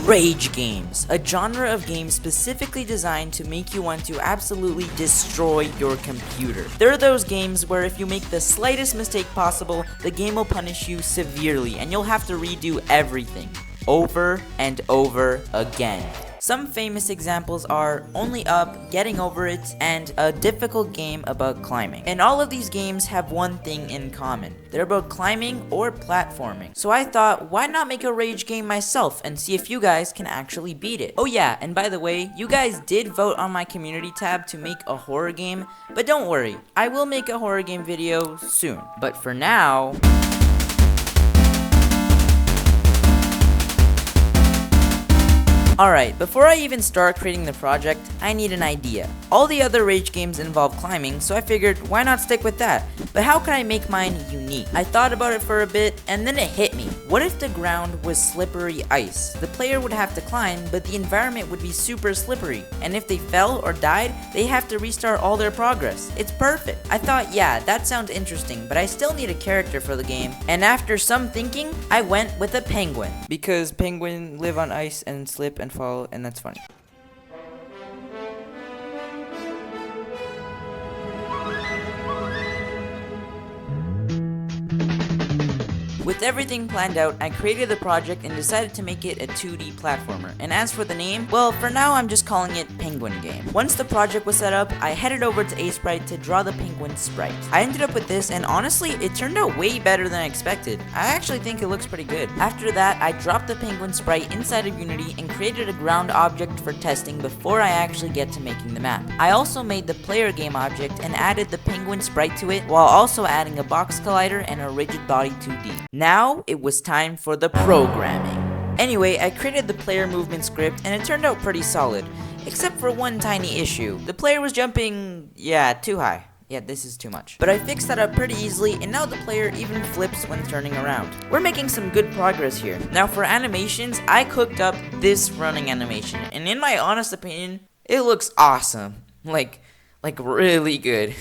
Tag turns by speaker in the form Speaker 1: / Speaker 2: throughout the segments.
Speaker 1: Rage games, a genre of games specifically designed to make you want to absolutely destroy your computer. They're those games where if you make the slightest mistake possible, the game will punish you severely and you'll have to redo everything over and over again. Some famous examples are Only Up, Getting Over It, and a difficult game about climbing. And all of these games have one thing in common. They're about climbing or platforming. So I thought, why not make a rage game myself and see if you guys can actually beat it? Oh yeah, and by the way, you guys did vote on my community tab to make a horror game, but don't worry, I will make a horror game video soon. But for now... Alright, before I even start creating the project, I need an idea. All the other rage games involve climbing, so I figured why not stick with that? But how can I make mine unique? I thought about it for a bit, and then it hit me. What if the ground was slippery ice? The player would have to climb, but the environment would be super slippery. And if they fell or died, they have to restart all their progress. It's perfect. I thought, yeah, that sounds interesting, but I still need a character for the game. And after some thinking, I went with a penguin. Because penguins live on ice and slip and fall, and that's funny. With everything planned out, I created the project and decided to make it a 2D platformer. And as for the name, well, for now I'm just calling it Penguin Game. Once the project was set up, I headed over to Aseprite to draw the penguin sprite. I ended up with this, and honestly, it turned out way better than I expected. I actually think it looks pretty good. After that, I dropped the penguin sprite inside of Unity and created a ground object for testing before I actually get to making the map. I also made the player game object and added the penguin sprite to it, while also adding a box collider and a rigid body 2D. Now, it was time for the programming. Anyway, I created the player movement script and it turned out pretty solid, except for one tiny issue. The player was jumping, too high. Yeah, this is too much. But I fixed that up pretty easily, and now the player even flips when turning around. We're making some good progress here. Now for animations, I cooked up this running animation, and in my honest opinion, it looks awesome. Like really good.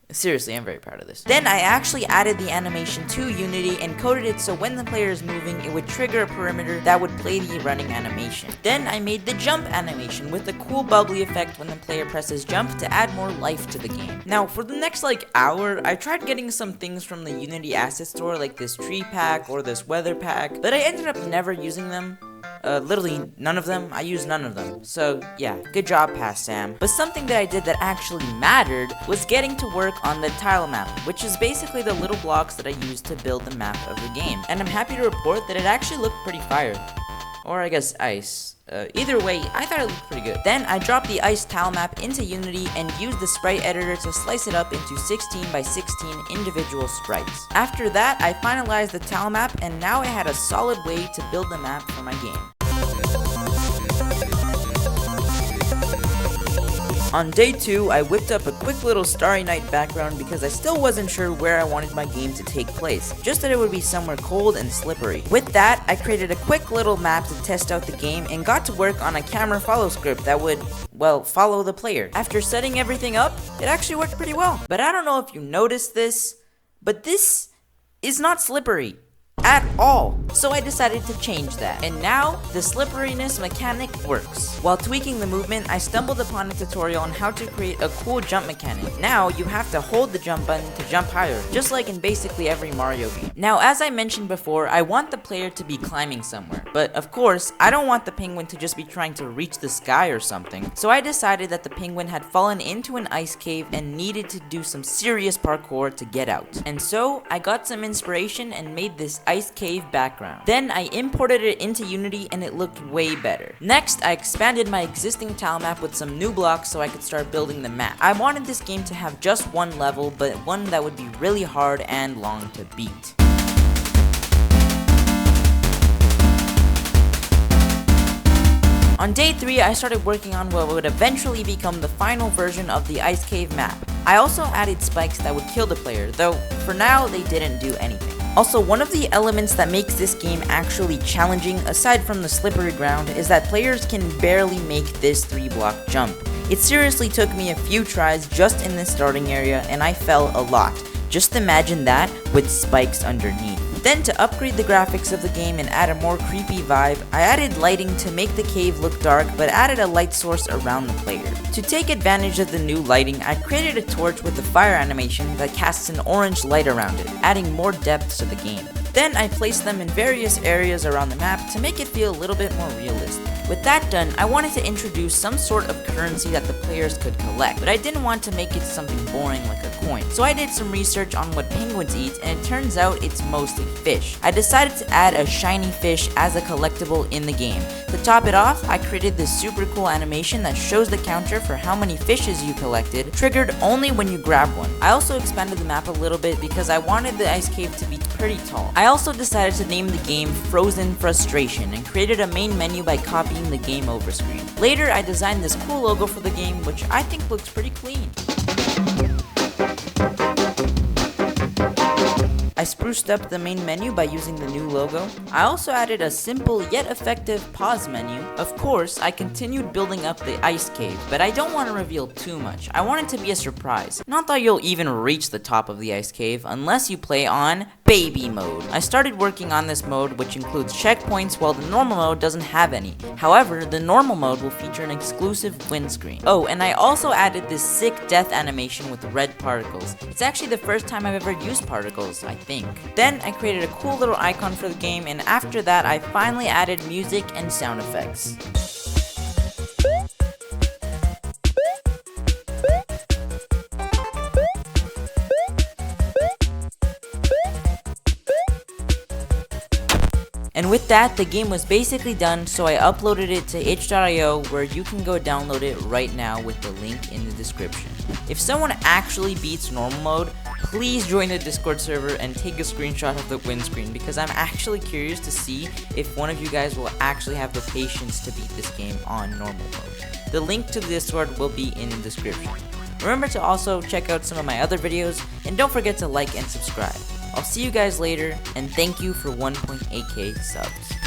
Speaker 1: Seriously, I'm very proud of this. Then I actually added the animation to Unity and coded it so when the player is moving, it would trigger a perimeter that would play the running animation. Then I made the jump animation with a cool bubbly effect when the player presses jump to add more life to the game. Now, for the next hour, I tried getting some things from the Unity asset store like this tree pack or this weather pack, but I ended up never using them. Literally none of them. I used none of them. So yeah, good job, Past Sam. But something that I did that actually mattered was getting to work on the tile map, which is basically the little blocks that I used to build the map of the game. And I'm happy to report that it actually looked pretty fire. Or I guess ice. Either way, I thought it looked pretty good. Then I dropped the ice tile map into Unity and used the sprite editor to slice it up into 16 by 16 individual sprites. After that, I finalized the tile map and now I had a solid way to build the map for my game. On day 2, I whipped up a quick little Starry Night background because I still wasn't sure where I wanted my game to take place, just that it would be somewhere cold and slippery. With that, I created a quick little map to test out the game and got to work on a camera follow script that would, well, follow the player. After setting everything up, it actually worked pretty well. But I don't know if you noticed this, but this is not slippery at all. So I decided to change that. And now, the slipperiness mechanic works. While tweaking the movement, I stumbled upon a tutorial on how to create a cool jump mechanic. Now, you have to hold the jump button to jump higher, just like in basically every Mario game. Now, as I mentioned before, I want the player to be climbing somewhere. But of course, I don't want the penguin to just be trying to reach the sky or something. So I decided that the penguin had fallen into an ice cave and needed to do some serious parkour to get out. And so, I got some inspiration and made this ice cave background. Then I imported it into Unity and it looked way better. Next, I expanded my existing tile map with some new blocks so I could start building the map. I wanted this game to have just one level, but one that would be really hard and long to beat. On day 3, I started working on what would eventually become the final version of the Ice Cave map. I also added spikes that would kill the player, though for now they didn't do anything. Also, one of the elements that makes this game actually challenging, aside from the slippery ground, is that players can barely make this 3-block jump. It seriously took me a few tries just in this starting area, and I fell a lot. Just imagine that with spikes underneath. Then to upgrade the graphics of the game and add a more creepy vibe, I added lighting to make the cave look dark but added a light source around the player. To take advantage of the new lighting, I created a torch with a fire animation that casts an orange light around it, adding more depth to the game. Then I placed them in various areas around the map to make it feel a little bit more realistic. With that done, I wanted to introduce some sort of currency that the players could collect, but I didn't want to make it something boring like a coin. So I did some research on what penguins eat, and it turns out it's mostly fish. I decided to add a shiny fish as a collectible in the game. To top it off, I created this super cool animation that shows the counter for how many fishes you collected, triggered only when you grab one. I also expanded the map a little bit because I wanted the ice cave to be pretty tall. I also decided to name the game Frozen Frustration and created a main menu by copying the game over screen. Later, I designed this cool logo for the game, which I think looks pretty clean. I spruced up the main menu by using the new logo. I also added a simple yet effective pause menu. Of course, I continued building up the ice cave, but I don't want to reveal too much. I want it to be a surprise. Not that you'll even reach the top of the ice cave unless you play on Baby Mode. I started working on this mode, which includes checkpoints, while the normal mode doesn't have any. However, the normal mode will feature an exclusive windscreen. Oh, and I also added this sick death animation with red particles. It's actually the first time I've ever used particles, I think. Then I created a cool little icon for the game, and after that I finally added music and sound effects. And with that, the game was basically done, so I uploaded it to itch.io, where you can go download it right now with the link in the description. If someone actually beats normal mode, please join the Discord server and take a screenshot of the windscreen, because I'm actually curious to see if one of you guys will actually have the patience to beat this game on normal mode. The link to the Discord will be in the description. Remember to also check out some of my other videos, and don't forget to like and subscribe. I'll see you guys later, and thank you for 1.8k subs.